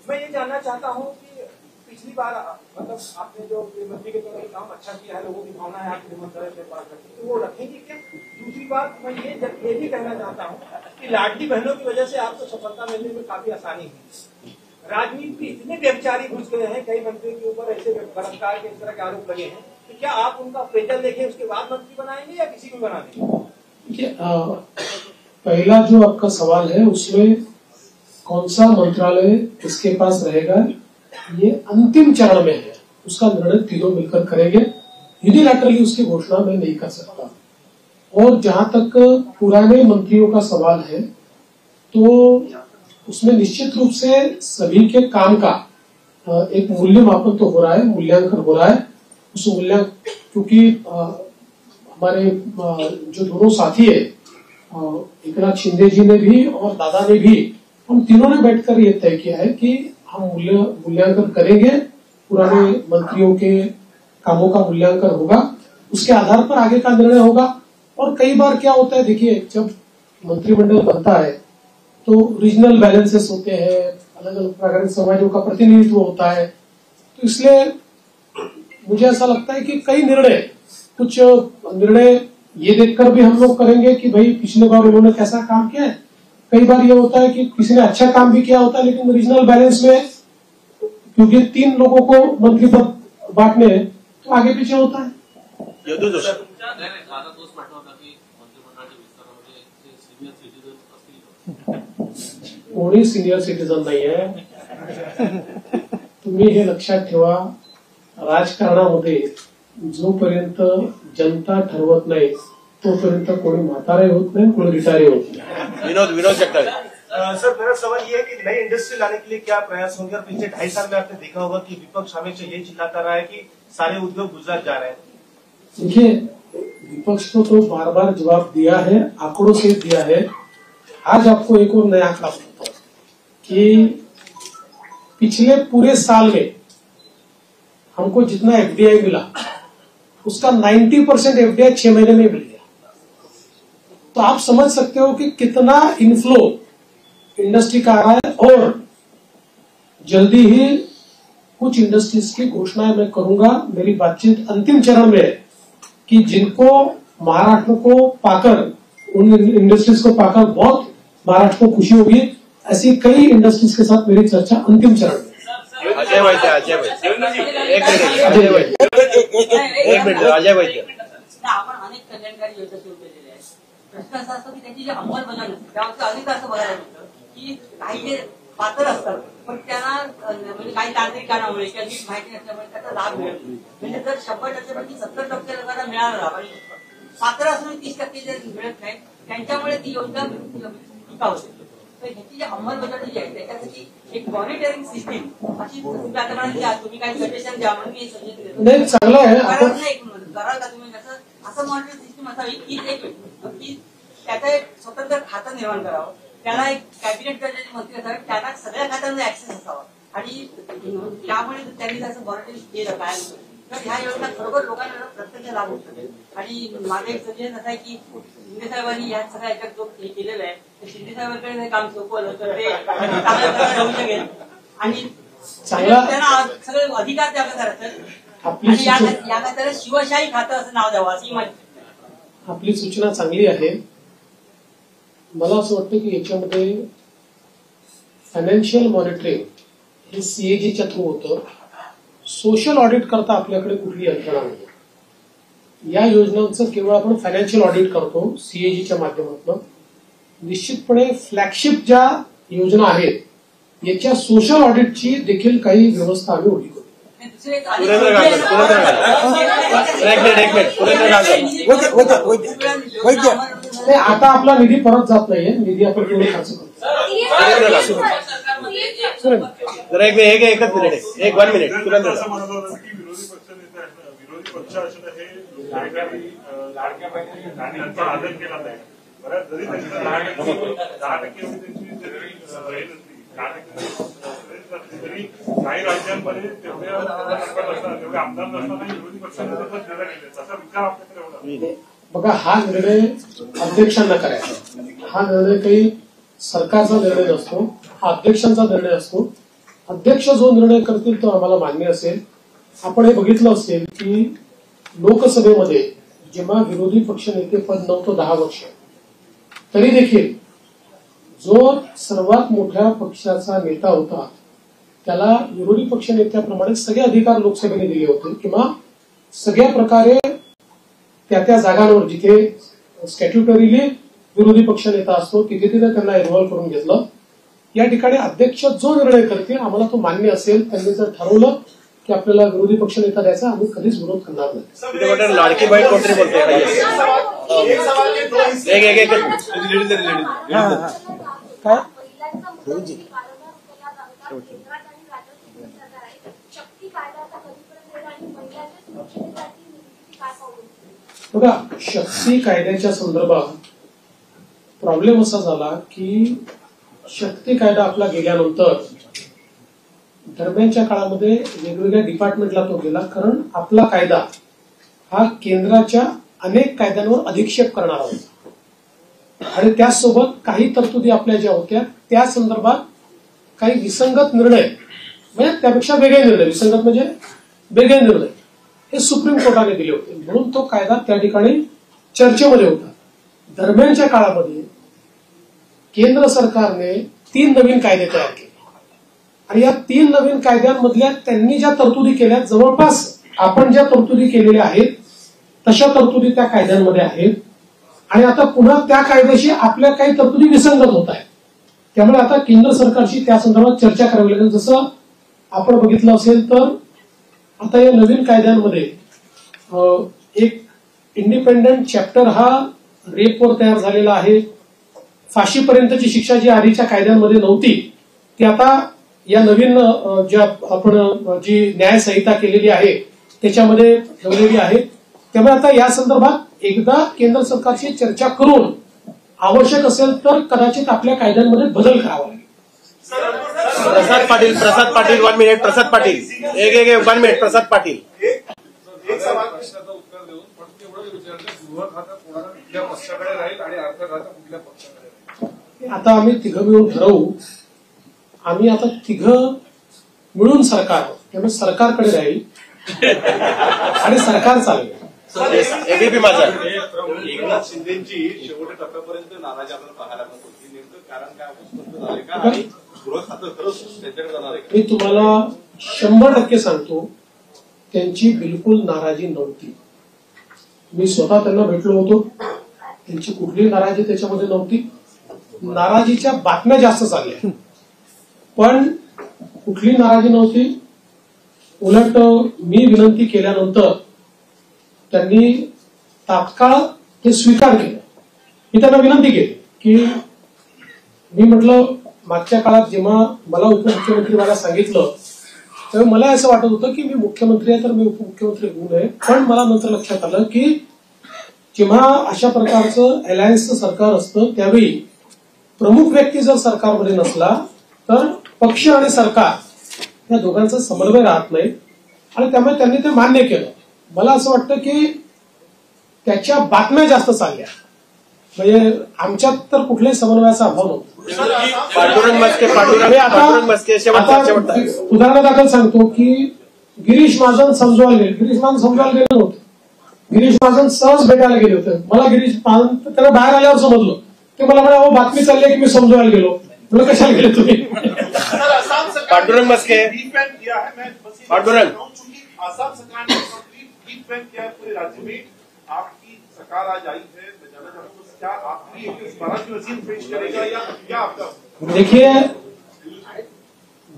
मैं ये जानना चाहता हूँ कि पिछली बार मतलब आपने जो मंत्री के तौर पर काम अच्छा किया है, लोगों की भावना है आपके मंत्रालय के पास रखी, तो वो रखेंगे क्या? दूसरी बात मैं ये भी कहना चाहता हूँ कि लाडली बहनों की वजह से आपको सफलता मिलने में काफी आसानी हुई. राजनीति में इतने व्यभिचारी घुस गए हैं, कई मंत्रियों के ऊपर ऐसे बलात्कार के इस तरह के आरोप लगे हैं, तो क्या आप उनका अप्रेजल देखें उसके बाद मंत्री बनाएंगे या किसी को बना देंगे? पहला जो आपका सवाल है उसमें कौन सा मंत्रालय किसके पास रहेगा ये अंतिम चरण में है, उसका निर्णय तीनों मिलकर करेंगे. यूनिलैटरली उसकी घोषणा मैं नहीं कर सकता. और जहां तक पुराने मंत्रियों का सवाल है तो उसमें निश्चित रूप से सभी के काम का एक मूल्यमापन तो हो रहा है, मूल्यांकन हो रहा है। उस मूल्यांकन क्योंकि हमारे जो दोनों साथी है, एकनाथ शिंदे जी ने भी और दादा ने भी, हम तीनों ने बैठकर ये तय किया है कि हम मूल्यांकन करेंगे, पुराने मंत्रियों के कामों का मूल्यांकन होगा, उसके आधार पर आगे का निर्णय होगा। और कई बार क्या होता है, देखिए जब मंत्रिमंडल बनता है तो रीजनल बैलेंसेस होते हैं, अलग अलग प्रकार के समाजों का प्रतिनिधित्व होता है, तो इसलिए मुझे ऐसा लगता है कि कुछ निर्णय ये देखकर भी हम लोग करेंगे कि भाई पिछले बार उन्होंने कैसा काम किया है। कई बार ये होता है कि किसी ने अच्छा काम भी किया होता है, लेकिन रीजनल बैलेंस में क्योंकि 3 लोगों को मंत्री पद बांटने हैं तो आगे पीछे होता है। कोणी सिनियर सिटीजन नाहीये। तुम्ही हे लक्षात ठेवा, राजकारणामध्ये जोपर्यंत जनता ठरवत नाही तोपर्यंत कोणी म्हातारे होत नाही, कोणी रिटायर होत नाही। विनोद जगताप सर, मेरा सवाल ये है कि नई इंडस्ट्री लाने के लिए क्या प्रयास होंगे? और पिछले 2.5 साल में आपने देखा होगा कि विपक्ष हमेशा ये चिल्लाता रहा है कि सारे उद्योग गुजरात जा रहे हैं। देखिए, विपक्ष को तो बार बार जवाब दिया है, आंकड़ों से दिया है। आज आपको एक और नया आंकड़ा बताता हूं कि पिछले पूरे साल में हमको जितना एफडीआई मिला उसका 90% एफडीआई 6 महीने में मिल गया। तो आप समझ सकते हो कि कितना इनफ्लो इंडस्ट्री का आ रहा है। और जल्दी ही कुछ इंडस्ट्रीज की घोषणाएं मैं करूंगा। मेरी बातचीत अंतिम चरण में है कि जिनको महाराष्ट्र को पाकर, उन इंडस्ट्रीज को पाकर बहुत महाराष्ट्र को खुशी होगी, ऐसी कई इंडस्ट्रीज के साथ मेरी चर्चा अंतिम चरण में। अजय वैद्य आपण अनेक कल्याणकारी योजना सुरू केलेल्या आहेत। प्रश्न असा असतो की त्याची जी अंमलबजावणी असते त्यावरती अधिक असं बघायला मिळतं की काही जे पात्र असतात पण त्यांना म्हणजे काही तांत्रिक कारणामुळे किंवा नीट माहिती नसल्यामुळे त्याचा लाभ मिळत नाही। म्हणजे जर 100% पैकी 70% लोकांना मिळाला लाभ आणि पात्र असून 30% जे मिळत नाही त्यांच्यामुळे ती योजना टिकाऊ होते। तर ह्याची जी अंमलबजावणी जी आहे त्याच्यासाठी एक मॉनिटरिंग सिस्टीम अशी तुम्ही काही सजेशन द्या म्हणून मी सजेशन नाही, चांगलं आहे। कराल का तुम्ही? असं मॉनिटरिंग सिस्टीम असावी की त्याचा एक स्वतंत्र खातं निर्माण करावं, त्याला एक कॅबिनेट दर्जाचे मंत्री असावे, त्यांना सगळ्या खात्यांचा ऍक्सेस असावा आणि त्यामुळे त्यांनी त्याचं मॉनिटरिंग केलं काय तर ह्या योजना खरोखर लोकांना प्रत्यक्ष लाभ होऊ शकेल। आणि माझं एक सजेशन असं आहे की शिंदे साहेबांनी या सगळ्या याच्यात जो हे केलेलं आहे ते शिंदे साहेबांकडे हे काम सोपवलं तर ते चांगल्या प्रकारे होऊ शकेल आणि त्यांना सगळे अधिकार द्यावे करायचं आणि या खात्याला शिवशाही खातं असं नाव द्यावं अशी माझी आपली सूचना चांगली आहे। मला असं वाटतं की याच्यामध्ये फायनान्शियल मॉनिटरिंग हे सीएजीच्या थ्रू होतं। सोशल ऑडिट करता आपल्याकडे कुठली यंत्रणा नाही। या योजनांचं केवळ आपण फायनान्शियल ऑडिट करतो सीएजीच्या माध्यमातून। निश्चितपणे फ्लॅगशिप ज्या योजना आहेत याच्या सोशल ऑडिटची देखील काही व्यवस्था आम्ही उभी करू। आता आपला निधी परत जात नाहीये, निधी आपण पूर्ण खर्च करतो। एकच मिनिट, एक 1 मिनिट तुरंत विरोधी पक्ष असणं हे लाडक्या बहिणींचा आदर केला जाईल। बऱ्याच जरी 10% तरी काही राज्यांमध्ये तेवढे आमदार नसताना विरोधी पक्षाने तसंच निर्णय घेतले, तसा विचार आपल्याकडे एवढा बघा। हा निर्णय अध्यक्षांना करायचा, हा निर्णय काही सरकारचा निर्णय नसतो, हा अध्यक्षांचा निर्णय असतो। अध्यक्ष जो निर्णय करतील तो आम्हाला मान्य असेल। आपण हे बघितलं असेल की लोकसभेमध्ये जेव्हा विरोधी पक्ष नेते पद नव्हतं 10 वर्ष, तरी देखील जो सर्वात मोठ्या पक्षाचा नेता होता त्याला विरोधी पक्ष नेत्याप्रमाणे सगळे अधिकार लोकसभेने दिले होते किंवा सगळ्या प्रकारे त्या जागांवर जिथे स्टॅट्युटरीली विरोधी पक्ष नेता असतो तिथे त्यांना इन्व्हॉल्व्ह करून घेतलं। या ठिकाणी अध्यक्ष जो निर्णय करतील आम्हाला तो मान्य असेल, त्यांनी जर ठरवलं की आपल्याला विरोधी पक्ष नेता द्यायचा, आम्ही कधीच विरोध करणार नाही। लाडकी बहीण कोणतरी बोलते बघा, शक्ती कायद्याच्या संदर्भात प्रॉब्लेम असा झाला की शक्ती कायदा आपला गेल्यानंतर दरम्यानच्या काळामध्ये वेगवेगळ्या डिपार्टमेंटला तो गेला, कारण आपला कायदा हा केंद्राच्या अनेक कायद्यांवर अधिक्षेप करणारा होता आणि त्याचसोबत काही तरतुदी आपल्या ज्या होत्या त्या संदर्भात काही विसंगत निर्णय, म्हणजे त्यापेक्षा वेगळे निर्णय, विसंगत म्हणजे वेगळे निर्णय हे सुप्रीम कोर्टाने दिले होते, म्हणून तो कायदा त्या ठिकाणी चर्चेमध्ये होता. दरम्यानच्या काळामध्ये केंद्र सरकारने 3 नवीन कायदे तयार केले आणि या 3 नवीन कायद्यांमधल्या त्यांनी ज्या तरतुदी केल्या, जवळपास आपण ज्या तरतुदी केलेल्या आहेत तशा तरतुदी त्या कायद्यांमध्ये आहेत आणि आता पुन्हा त्या कायद्याशी आपल्या काही तरतुदी विसंगत होत आहेत. त्यामुळे आता केंद्र सरकारशी त्या संदर्भात चर्चा करावी लागेल. जसं आपण बघितलं असेल तर आता या नवीन कायद्यांमध्ये एक इंडिपेंडंट चॅप्टर हा रेपवर तयार झालेला आहे. फाशीपर्यंतची शिक्षा जी आधीच्या कायद्यांमध्ये नव्हती ती आता या नवीन ज्या आपण जी न्याय संहिता केलेली आहे त्याच्यामध्ये ठेवलेली आहे. त्यामुळे आता या संदर्भात एकदा केंद्र सरकारशी चर्चा करून आवश्यक असेल तर कदाचित आपल्या कायद्यांमध्ये बदल करावा लागेल. प्रसाद पाटील 1 मिनिट. प्रसाद पाटील एक 1 मिनिट. प्रसाद पाटील एक सवाल प्रश्नाचं उत्तर देऊन पण तेवढं विचारलं, गृह खातं कोणाला कुठल्या पक्षाकडे राहील आणि अर्थ खातं कुठल्या पक्षाकडे राहील? आता आम्ही तिघं मिळून ठरवू. आम्ही आता तिघं मिळून सरकार, त्यामुळे सरकारकडे राहील आणि सरकार चालेल. एबीपी माझा. एकनाथ शिंदेची शेवटच्या टप्प्यापर्यंत नाराजी आपण पाहायला मिळत होती. नेमकं कारण काय स्पष्ट झालंय का आणि गृह खातं खरंच त्यांच्याकडे जाणार आहे? मी तुम्हाला 100% सांगतो, त्यांची बिलकुल नाराजी नव्हती. मी स्वतः त्यांना भेटलो होतो, त्यांची कुठलीही नाराजी त्याच्यामध्ये नव्हती. नाराजीच्या बातम्या जास्त चालल्या पण कुठली नाराजी नव्हती. उलट मी विनंती केल्यानंतर त्यांनी तात्काळ ते स्वीकार केलं. मी त्यांना विनंती केली की मी म्हटलं मागच्या काळात जेव्हा मला उपमुख्यमंत्री मला सांगितलं तेव्हा मला असं वाटत होतं की मी मुख्यमंत्री आहे तर मी उपमुख्यमंत्री होऊ नये, पण मला नंतर लक्षात आलं की जेव्हा अशा प्रकारचं अलायन्सचं सरकार असतं त्यावेळी प्रमुख व्यक्ती जर सरकारमध्ये नसला तर पक्ष आणि सरकार या दोघांचा समन्वय राहत नाही आणि त्यामुळे त्यांनी ते मान्य केलं. मला असं वाटतं की त्याच्या बातम्या जास्त चालल्या, म्हणजे आमच्यात तर कुठल्याही समन्वयाचा अभाव नव्हता. उदाहरणादाखल सांगतो की गिरीश महाजन समजवायला गेलं नव्हतं. गिरीश महाजन सहज भेटायला गेले होते. मला गिरीश महाजन त्याला बाहेर आल्यावर समजलं. ते मला म्हणाले बातमी चालली की मी समजवायला गेलो. मला कशाला गेले तुम्ही? पांडुरंग मस्के. पांडुरंग आसाम सरकार ने कंप्लीट किया पूरे राज्य में. आपकी सरकार आज आई है, मैं जानना चाहता हूँ क्या आपकी एक महाराष्ट्र वसीम पेश करेगा या क्या आपका? देखिए,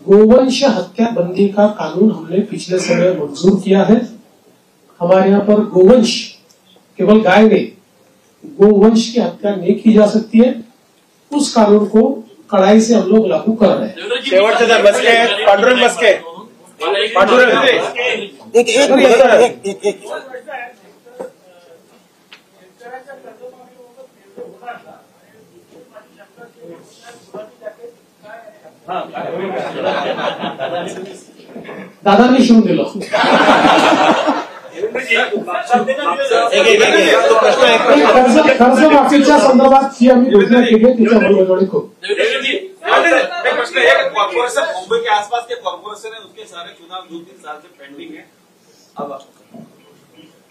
गोवंश हत्या बंदी का कानून हमने पिछले समय मंजूर किया है. हमारे यहाँ पर गोवंश केवल गाय नहीं, गोवंश की हत्या नहीं की जा सकती है. उस कानून को कड़ाई से हम लोग लागू कर रहे हैं. शेवटचे मस्के. पांडुरंग मस्के. पांडुरंग एक दादांनी शिवून दिलं. कर्जमाफीच्या संदर्भात जी आम्ही घोषणा केली त्याच्या अंमलबजावणी करू. मुंबई के आसपास के कॉर्पोरेशन है, उसके सारे चुनाव 2-3 साल से पेंडिंग है. अब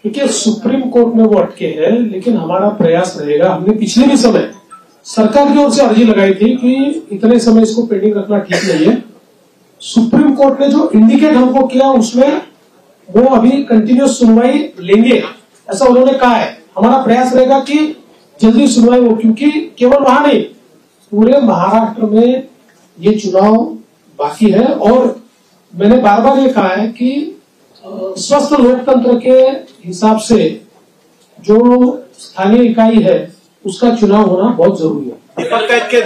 देखिए, सुप्रीम कोर्ट में वो अटके हैं, लेकिन हमारा प्रयास रहेगा. हमने पिछले भी समय सरकार की ओर से अर्जी लगाई थी कि इतने समय इसको पेंडिंग रखना ठीक नहीं है. सुप्रीम कोर्ट ने जो इंडिकेट हमको किया उसमें वो अभी कंटिन्यूस सुनवाई लेंगे ऐसा उन्होंने कहा है. हमारा प्रयास रहेगा कि जल्दी सुनवाई हो, क्योंकि केवल वहां नहीं पूरे महाराष्ट्र में ये चुनाव बाकी है. और मैंने बार बार ये कहा है कि स्वस्थ लोकतंत्र के हिसाब से जो स्थानीय इकाई है उसका चुनाव होना बहुत जरूरी है. दीपक कैतके.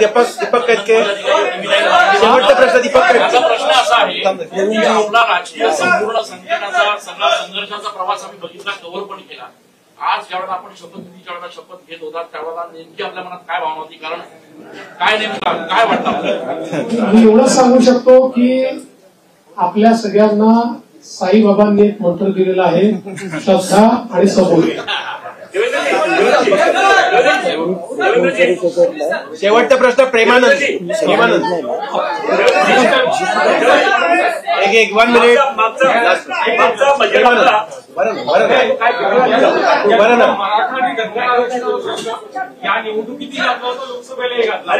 शेवटचा प्रश्न दीपक कैतके. माझा प्रश्न असा आहे की आपला राजकीय संपूर्ण संघटनाचा सगळा संघर्षाचा प्रवास आम्ही बघितला, कव्हर पण केला. आज ज्यावेळेला आपण शपथविधीच्या वेळेला शपथ घेत होता त्यावेळेला नेमकी आपल्या मनात काय भावना होती, कारण काय नेमकं काय वाटतं? मी एवढंच सांगू शकतो की आपल्या सगळ्यांना साईबाबांनी एक मंत्र दिलेला आहे, श्रद्धा आणि सबोरी. शेवटचा प्रश्न प्रेमानंद. एक 1 मिनिट. या निवडणुकीत लोकसभेला हे घातला.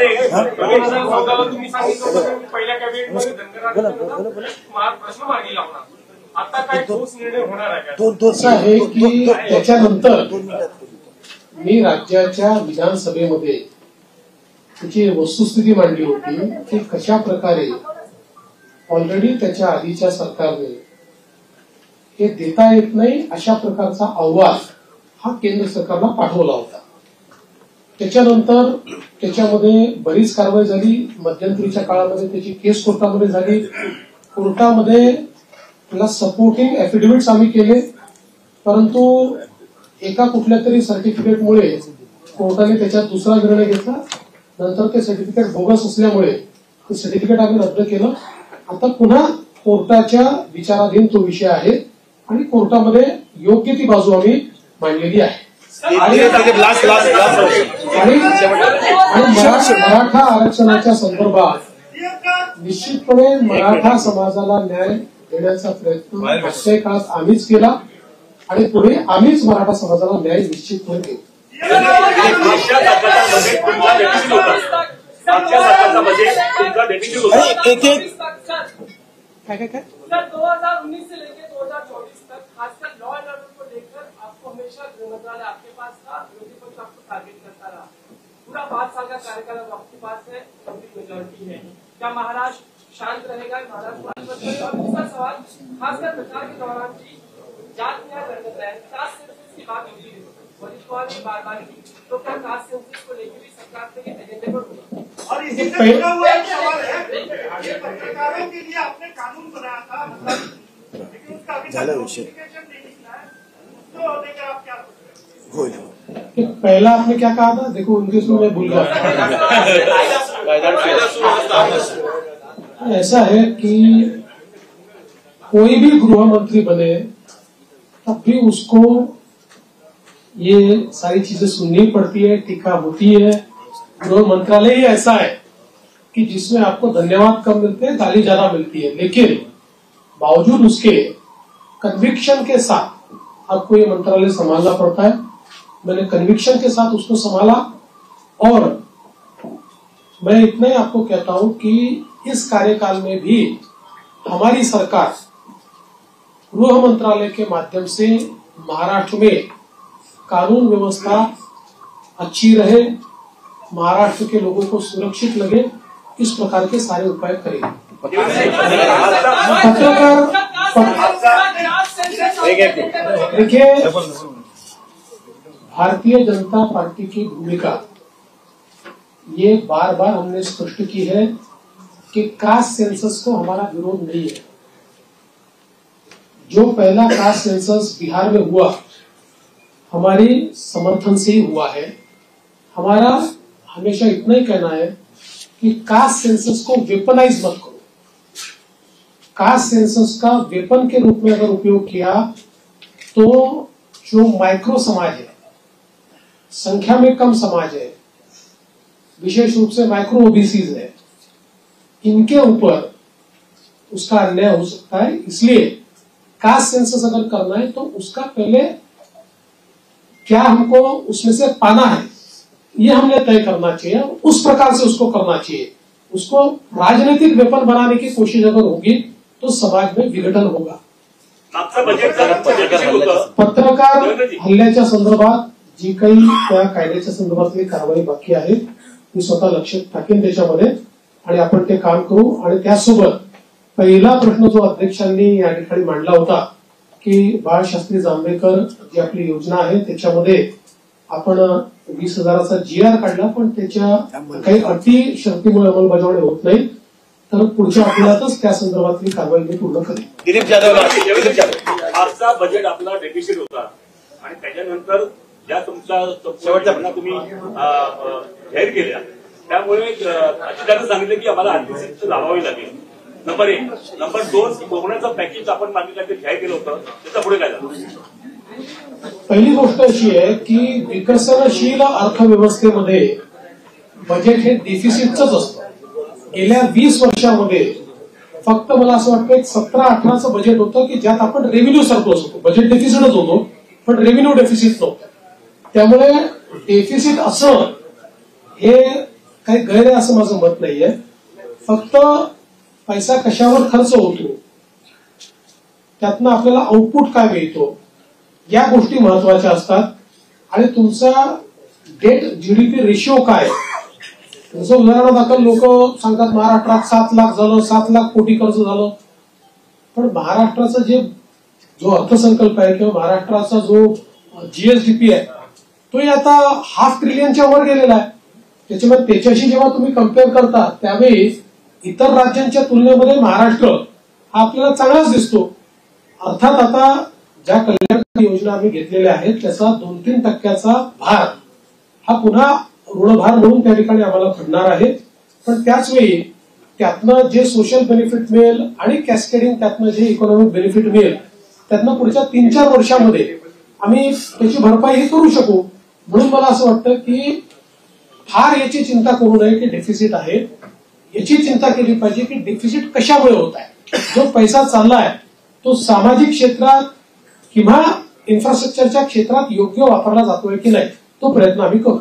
2014 तुम्ही सांगितलं पहिल्या कॅबिनेटमध्ये धनगराला प्रश्न मार्गी लावणार. आता काय ठोस निर्णय होणार आहे? असं आहे की त्याच्यानंतर मी राज्याच्या विधानसभेमध्ये त्याची वस्तुस्थिती मांडली होती की कशा प्रकारे ऑलरेडी त्याच्या आधीच्या सरकारने हे देता येत नाही अशा प्रकारचा अहवाल हा केंद्र सरकारला पाठवला होता. त्याच्यानंतर त्याच्यामध्ये बरीच कारवाई झाली. मध्यंतरीच्या काळामध्ये त्याची केस कोर्टामध्ये झाली. कोर्टामध्ये त्याला सपोर्टिंग ऍफिडेव्हिट्स आम्ही केले, परंतु एका कुठल्या तरी सर्टिफिकेटमुळे कोर्टाने त्याच्यात दुसरा निर्णय घेतला. नंतर ते सर्टिफिकेट बोगस असल्यामुळे ते सर्टिफिकेट आम्ही रद्द केलं. आता पुन्हा कोर्टाच्या विचाराधीन तो विषय आहे आणि कोर्टामध्ये योग्य ती बाजू आम्ही मांडलेली आहे. आणि मराठा आरक्षणाच्या संदर्भात निश्चितपणे मराठा समाजाला न्याय देण्याचा प्रयत्न मागच्या काळात आम्हीच केला आणि पुढे आम्हीच मराठा समाजाला न्याय निश्चितपणे देऊ. सर 2019 से लेकर 2024 तक खासकर लॉ एंड ऑर्डर को लेकर आपको हमेशा गृह मंत्रालय आपके पास था, विरोधी पक्ष आपको टारगेट करता रहा. पूरा 5 साल का कार्यकाल आपके पास है, मेजोरिटी है. क्या महाराष्ट्र शांत रहेगा? महाराष्ट्र. और दूसरा सवाल खासकर प्रचार के दौरान की जात न्याय करता है, कास्ट सेंसस की बात होती है, पॉलिटिकल ने बार-बार की, तो क्या कास्ट सेंसस को लेकर भी सरकार के एजेंडे पर होगा? और इसी से जुड़ा हुआ एक सवाल है, ये पत्रकारों के लिए आपने कानून बनाया था, लेकिन उसका अभी तक नोटिफिकेशन नहीं निकला है, उसको लेकर आप क्या सोच रहे हैं? पहला आपने क्या कहा था? देखो उनके सुन में भूल गया. ऐसा है कि कोई भी गृह मंत्री बने तब भी उसको ये सारी चीजें सुननी पड़ती है, टीका होती है. गृह मंत्रालय ही ऐसा है कि जिसमें आपको धन्यवाद कम मिलते हैं, गाली ज्यादा मिलती है, लेकिन बावजूद उसके कन्विक्शन के साथ आपको ये मंत्रालय संभालना पड़ता है. मैंने कन्विक्शन के साथ उसको संभाला और मैं इतना ही आपको कहता हूं कि इस कार्यकाल में भी हमारी सरकार गृह मंत्रालय के माध्यम से महाराष्ट्र में कानून व्यवस्था अच्छी रहे, महाराष्ट्र के लोगों को सुरक्षित लगे, इस प्रकार के सारे उपाय करेंगे. देखिए, भारतीय जनता पार्टी की भूमिका ये बार बार हमने स्पष्ट की है कि कास्ट सेंसस को हमारा विरोध नहीं है. जो पहला कास्ट सेंसस बिहार में हुआ हमारे समर्थन से ही हुआ है. हमारा हमेशा इतना ही कहना है कि कास्ट सेंसस को वेपनाइज मत करो. कास्ट सेंसस का वेपन के रूप में अगर उपयोग किया तो जो माइक्रो समाज है, संख्या में कम समाज है, विशेष रूप से माइक्रो ओबीसीज है, इनके ऊपर उसका अन्याय हो सकता है. इसलिए कास्ट सेंसस अगर करना है तो उसका पहले क्या हमको उसमें से पाना है ये हमने तय करना चाहिए, उस प्रकार से उसको करना चाहिए. उसको राजनीतिक वेपन बनाने की कोशिश अगर होगी तो समाज में विघटन होगा. पत्रकार हल्ल्याच्या संदर्भात जी काही त्या कायद्याच्या संदर्भातली कारवाई बाकी आहे ती स्वतः लक्ष टाकेन त्याच्यामध्ये आणि आपण ते काम करू. आणि त्यासोबत पहिला प्रश्न जो अध्यक्षांनी या ठिकाणी मांडला होता की बाळशास्त्री जांभेकर जी आपली योजना आहे त्याच्यामध्ये आपण 20,000चा GR काढला, पण त्याच्या काही अटी शर्तीमुळे अंमलबजावणी होत नाही, तर पुढच्या आठवड्यातच त्या संदर्भातली कारवाई मी पूर्ण करेन. दिलीप जाधव आजचा बजेट आपला डेफिसिट होता आणि आणि त्याच्यानंतर ज्या तुमचा शेवटच्या तुम्ही जाहीर केल्या त्यामुळे अधिकाऱ्यांनी सांगितलं की आम्हाला आर्थिक स्थिती लावावी लागेल. नंबर 1. नंबर 2, कोरोनाचं पॅकेज आपण मागितलं ते जाहीर केलं होतं, त्याचा पुढे काय झालं? पहिली गोष्ट अशी आहे की विकसनशील अर्थव्यवस्थेमध्ये बजेट हे डेफिसिटच असतं. गेल्या 20 वर्षामध्ये फक्त मला असं वाटतं 17-18चं बजेट होतं की ज्यात आपण रेव्हेन्यू सरप्लस होतो. बजेट डेफिसिटच होतो पण रेव्हेन्यू डेफिसिट नव्हतं. त्यामुळे डेफिसिट असं हे काही गैर आहे असं माझं मत नाहीये. फक्त पैसा कशावर खर्च होतो त्यातनं आपल्याला आउटपुट काय मिळतो या गोष्टी महत्वाच्या असतात. आणि तुमचा डेट जीडीपी रेशिओ काय. जसं उदाहरणादाखल लोक सांगतात महाराष्ट्रात 7 लाख झालं, 7 लाख कोटी कर्ज झालं. पण महाराष्ट्राचा जो अर्थसंकल्प आहे किंवा महाराष्ट्राचा जो जीएसडीपी आहे तो आता ½ ट्रिलियनच्या वर गेलेला आहे. त्याच्यामुळे त्याच्याशी जेव्हा तुम्ही कम्पेअर करता त्यावेळी इतर राज्यांच्या तुलनेमध्ये महाराष्ट्र हा आपल्याला चांगलाच दिसतो. अर्थात आता ज्या कल्याणकारी योजना आम्ही घेतलेल्या आहेत त्याचा 2-3% भार हा पुन्हा ऋणभार म्हणून त्या ठिकाणी आम्हाला पडणार आहे. पण त्याचवेळी त्यातनं जे सोशल बेनिफिट मिळेल आणि कॅस्केडिंग त्यातनं जे इकॉनॉमिक बेनिफिट मिळेल त्यातनं पुढच्या 3-4 वर्षामध्ये आम्ही त्याची भरपाई करू शकू. म्हणून मला असं वाटतं की फार याची चिंता करू नये की डेफिसिट आहे. याची चिंता केली पाहिजे की डेफिसिट कशामुळे होत आहे. जो पैसा चाललाय तो सामाजिक क्षेत्रात किंवा इन्फ्रास्ट्रक्चरच्या क्षेत्रात योग्य वापरला जातोय की नाही तो प्रयत्न आम्ही करू.